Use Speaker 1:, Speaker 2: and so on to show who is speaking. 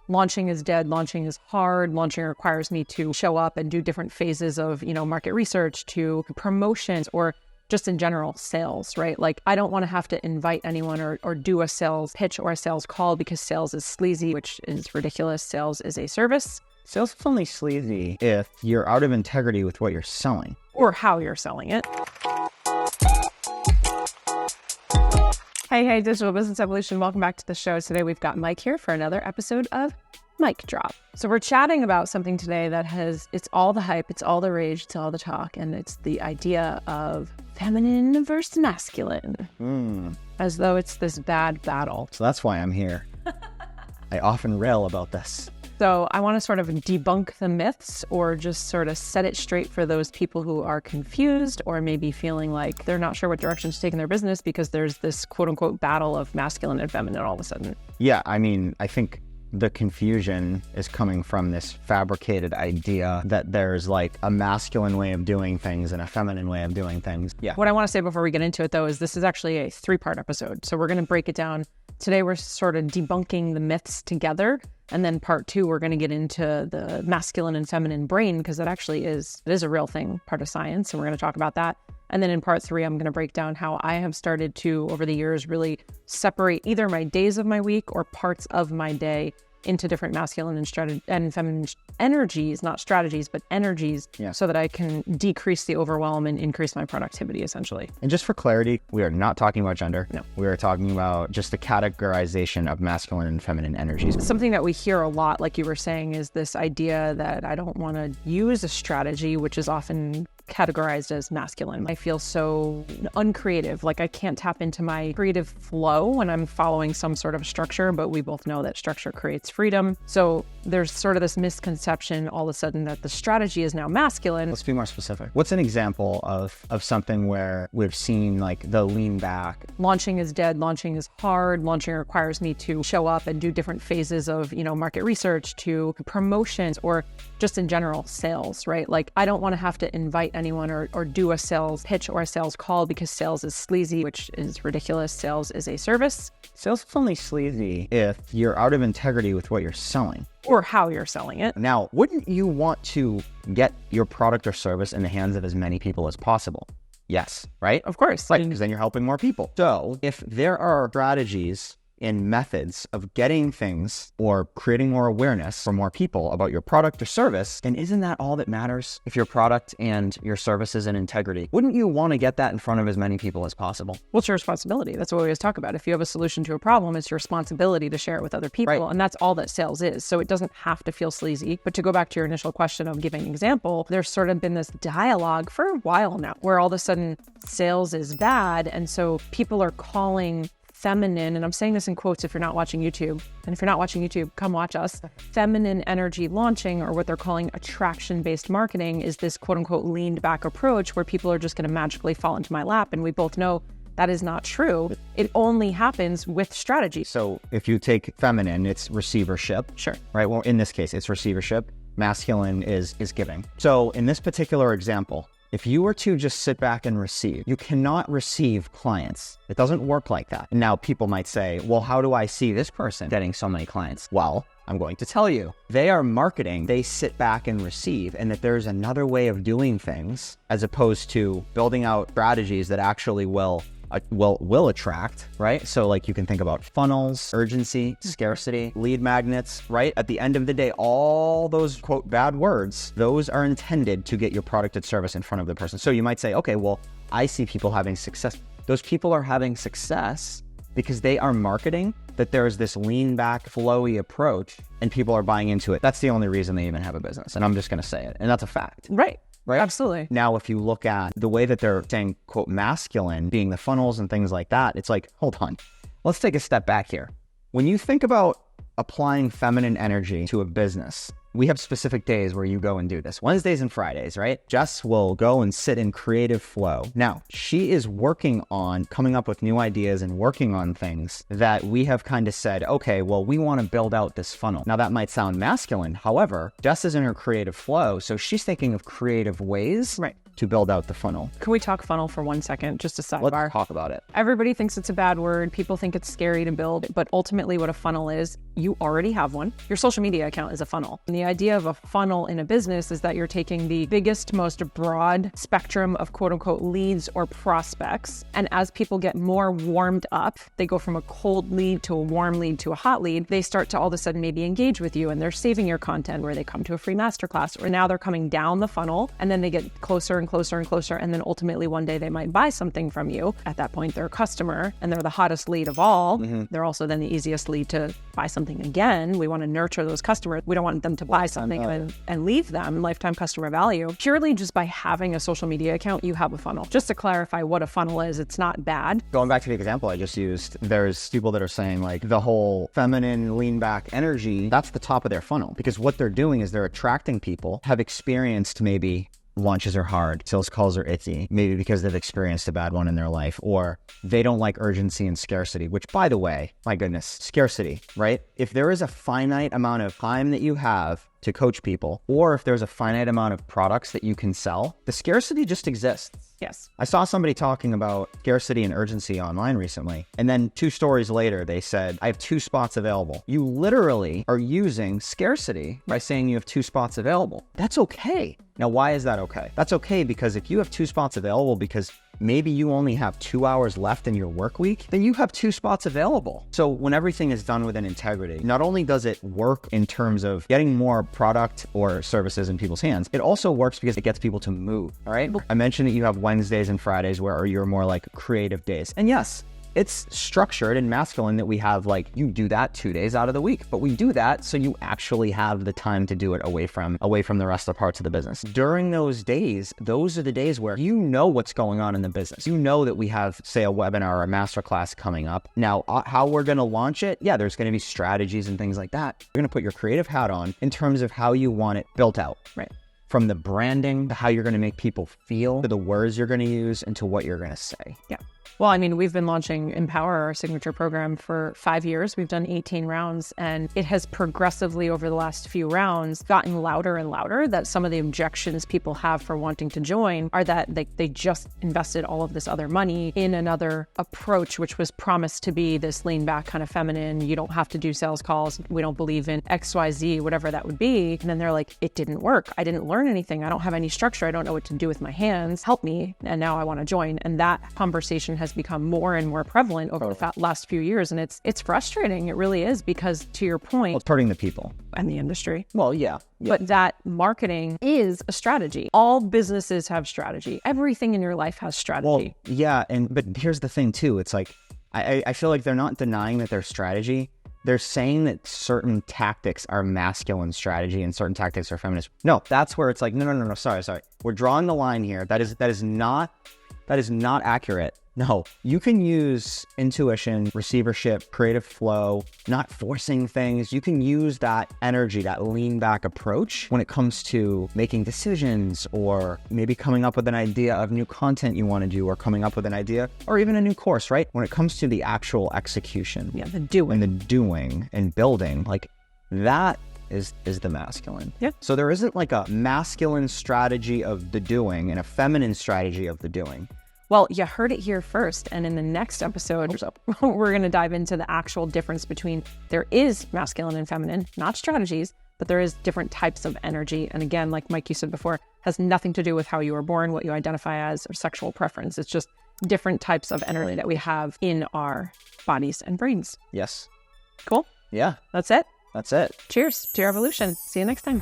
Speaker 1: launching is dead, launching is hard, launching requires me to show up and do different phases of, market research to promotions or just in general sales, right? Like I don't want to have to invite anyone or do a sales pitch or a sales call because sales is sleazy, which is ridiculous. Sales is a service.
Speaker 2: Sales is only sleazy if you're out of integrity with what you're selling.
Speaker 1: Or how you're selling it. Hey, Digital Business Evolution. Welcome back to the show. Today we've got Mike here for another episode of Mic Drop. So we're chatting about something today that it's all the hype, it's all the rage, it's all the talk, and it's the idea of feminine versus masculine. As though it's this bad battle.
Speaker 2: So that's why I'm here. I often rail about this.
Speaker 1: So I want to sort of debunk the myths or just sort of set it straight for those people who are confused or maybe feeling like they're not sure what direction to take in their business because there's this quote unquote battle of masculine and feminine all of a sudden.
Speaker 2: Yeah, I mean, I think the confusion is coming from this fabricated idea that there's like a masculine way of doing things and a feminine way of doing things. Yeah.
Speaker 1: What I want to say before we get into it though is this is actually a 3-part episode. So we're going to break it down. Today we're sort of debunking the myths together. And then part 2, we're going to get into the masculine and feminine brain because that actually is a real thing, part of science. And we're going to talk about that. And then in part 3, I'm going to break down how I have started to, over the years, really separate either my days of my week or parts of my day into different masculine and feminine energies, not strategies, but energies, so that I can decrease the overwhelm and increase my productivity, essentially.
Speaker 2: And just for clarity, we are not talking about gender.
Speaker 1: No.
Speaker 2: We are talking about just the categorization of masculine and feminine energies.
Speaker 1: Something that we hear a lot, like you were saying, is this idea that I don't want to use a strategy, which is often categorized as masculine. I feel so uncreative, like I can't tap into my creative flow when I'm following some sort of structure, but we both know that structure creates freedom. So there's sort of this misconception all of a sudden that the strategy is now masculine.
Speaker 2: Let's be more specific. What's an example of something where we've seen like the lean back?
Speaker 1: Launching is dead, launching is hard, launching requires me to show up and do different phases of, market research to promotions or just in general sales, right? Like I don't want to have to invite anyone or do a sales pitch or a sales call because sales is sleazy, which is ridiculous. Sales is a service.
Speaker 2: Sales is only sleazy if you're out of integrity with what you're selling.
Speaker 1: Or how you're selling it.
Speaker 2: Now, wouldn't you want to get your product or service in the hands of as many people as possible? Yes, right?
Speaker 1: Of course.
Speaker 2: Right, because then you're helping more people. So if there are strategies and methods of getting things or creating more awareness for more people about your product or service, then isn't that all that matters? If your product and your service is in integrity, wouldn't you want to get that in front of as many people as possible?
Speaker 1: Well, it's your responsibility. That's what we always talk about. If you have a solution to a problem, it's your responsibility to share it with other people. Right. And that's all that sales is. So it doesn't have to feel sleazy. But to go back to your initial question of giving an example, there's sort of been this dialogue for a while now where all of a sudden sales is bad. And so people are calling feminine, and I'm saying this in quotes if you're not watching YouTube, and if you're not watching YouTube, come watch us. Feminine energy launching, or what they're calling attraction-based marketing, is this quote-unquote leaned back approach where people are just going to magically fall into my lap. And we both know that is not true. It only happens with strategy.
Speaker 2: So if you take feminine, it's receivership.
Speaker 1: Sure.
Speaker 2: Right? Well, in this case, it's receivership. Masculine is giving. So in this particular example, if you were to just sit back and receive, you cannot receive clients. It doesn't work like that. And now people might say, well, how do I see this person getting so many clients? Well, I'm going to tell you. They are marketing, they sit back and receive, and that there's another way of doing things as opposed to building out strategies that actually will attract, right? So like you can think about funnels, urgency, scarcity, lead magnets, right? At the end of the day, all those quote bad words, those are intended to get your product and service in front of the person. So you might say, okay, well, I see people having success. Those people are having success because they are marketing that there's this lean back, flowy approach and people are buying into it. That's the only reason they even have a business. And I'm just going to say it. And that's a fact.
Speaker 1: Right.
Speaker 2: Right?
Speaker 1: Absolutely.
Speaker 2: Now, if you look at the way that they're saying, quote, masculine, being the funnels and things like that, it's like, hold on, let's take a step back here. When you think about applying feminine energy to a business, we have specific days where you go and do this. Wednesdays and Fridays, right? Jess will go and sit in creative flow. Now, she is working on coming up with new ideas and working on things that we have kind of said, okay, well, we want to build out this funnel. Now, that might sound masculine. However, Jess is in her creative flow, so she's thinking of creative ways to build out the funnel.
Speaker 1: Can we talk funnel for 1 second? Just a sidebar.
Speaker 2: Let's talk about it.
Speaker 1: Everybody thinks it's a bad word. People think it's scary to build, but ultimately what a funnel is, you already have one. Your social media account is a funnel. And the idea of a funnel in a business is that you're taking the biggest, most broad spectrum of quote unquote leads or prospects. And as people get more warmed up, they go from a cold lead to a warm lead to a hot lead, they start to all of a sudden maybe engage with you and they're saving your content, where they come to a free masterclass, or now they're coming down the funnel and then they get closer and closer and closer. And then ultimately one day they might buy something from you. At that point, they're a customer and they're the hottest lead of all. They're also then the easiest lead to buy something again. We want to nurture those customers. We don't want them to buy something and leave them. Lifetime customer value. Purely just by having a social media account, you have a funnel. Just to clarify what a funnel is, it's not bad.
Speaker 2: Going back to the example I just used, there's people that are saying like the whole feminine lean back energy, that's the top of their funnel, because what they're doing is they're attracting people, have experienced maybe launches are hard, sales calls are itchy, maybe because they've experienced a bad one in their life, or they don't like urgency and scarcity, which, by the way, my goodness, scarcity, right? If there is a finite amount of time that you have to coach people, or if there's a finite amount of products that you can sell, the scarcity just exists.
Speaker 1: Yes.
Speaker 2: I saw somebody talking about scarcity and urgency online recently, and then 2 stories later, they said, I have 2 spots available. You literally are using scarcity by saying you have 2 spots available. That's okay. Now, why is that okay? That's okay because if you have 2 spots available because maybe you only have 2 hours left in your work week, then you have 2 spots available. So when everything is done with an integrity, not only does it work in terms of getting more product or services in people's hands, it also works because it gets people to move, all right? I mentioned that you have Wednesdays and Fridays where you're more like creative days. And yes, it's structured and masculine that we have like, you do that 2 days out of the week, but we do that so you actually have the time to do it away from the rest of the parts of the business. During those days, those are the days where you know what's going on in the business. You know that we have, say, a webinar or a masterclass coming up. Now, how we're going to launch it, yeah, there's going to be strategies and things like that. You're going to put your creative hat on in terms of how you want it built out.
Speaker 1: Right.
Speaker 2: From the branding to how you're going to make people feel, to the words you're going to use, and to what you're going to say.
Speaker 1: Yeah. Well, I mean, we've been launching Empower, our signature program, for 5 years. We've done 18 rounds, and it has progressively over the last few rounds gotten louder and louder that some of the objections people have for wanting to join are that they just invested all of this other money in another approach, which was promised to be this lean back kind of feminine. You don't have to do sales calls. We don't believe in XYZ, whatever that would be. And then they're like, it didn't work. I didn't learn anything. I don't have any structure. I don't know what to do with my hands. Help me. And now I want to join. And that conversation has become more and more prevalent over the last few years. And it's frustrating. It really is, because to your point,
Speaker 2: it's hurting the people
Speaker 1: and the industry.
Speaker 2: Well, yeah.
Speaker 1: But that marketing is a strategy. All businesses have strategy. Everything in your life has strategy.
Speaker 2: Well, yeah. But here's the thing too. It's like, I feel like they're not denying that there's strategy. They're saying that certain tactics are masculine strategy and certain tactics are feminist. No, that's where it's like, no, sorry. We're drawing the line here. That is not accurate. No, you can use intuition, receivership, creative flow, not forcing things. You can use that energy, that lean back approach when it comes to making decisions, or maybe coming up with an idea of new content you want to do, or coming up with an idea, or even a new course, right? When it comes to the actual execution.
Speaker 1: Yeah, the doing.
Speaker 2: And the doing and building, like that is the masculine.
Speaker 1: Yeah.
Speaker 2: So there isn't like a masculine strategy of the doing and a feminine strategy of the doing.
Speaker 1: Well, you heard it here first. And in the next episode, we're going to dive into the actual difference between there is masculine and feminine, not strategies, but there is different types of energy. And again, like Mike, you said before, has nothing to do with how you were born, what you identify as, or sexual preference. It's just different types of energy that we have in our bodies and brains.
Speaker 2: Yes.
Speaker 1: Cool.
Speaker 2: Yeah.
Speaker 1: That's it.
Speaker 2: That's it.
Speaker 1: Cheers to your evolution. See you next time.